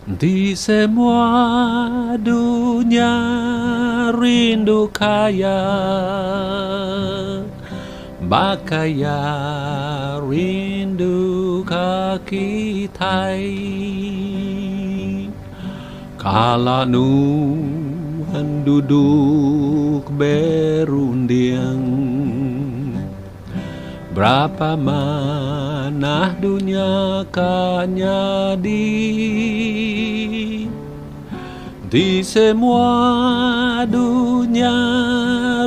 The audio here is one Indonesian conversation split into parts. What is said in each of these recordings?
Di semua dunia rindu kaya, bakaya rindu kaki tai. Kala nuhan duduk berunding, berapa manah dunia kanya di semua dunia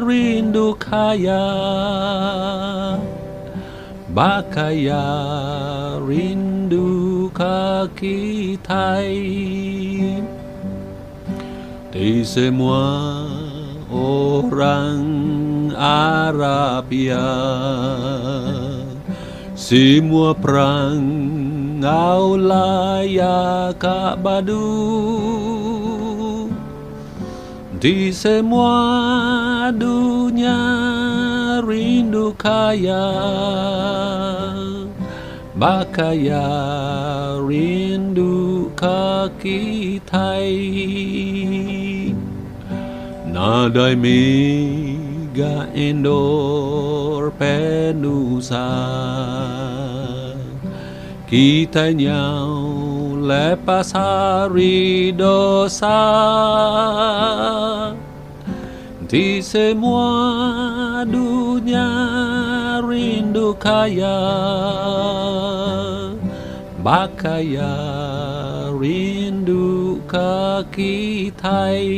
rindu kaya, bakaya rindu kaki tai. Di semua orang Arabia, semua perang aulaya Ka'badu. Di semua dunia rindu kaya, bakaya rindu kaki tai. Nadai mega endor penusa, kita nyau lepas hari dosa. Di semua dunia rindu kaya, bakaya rindu kaki tai.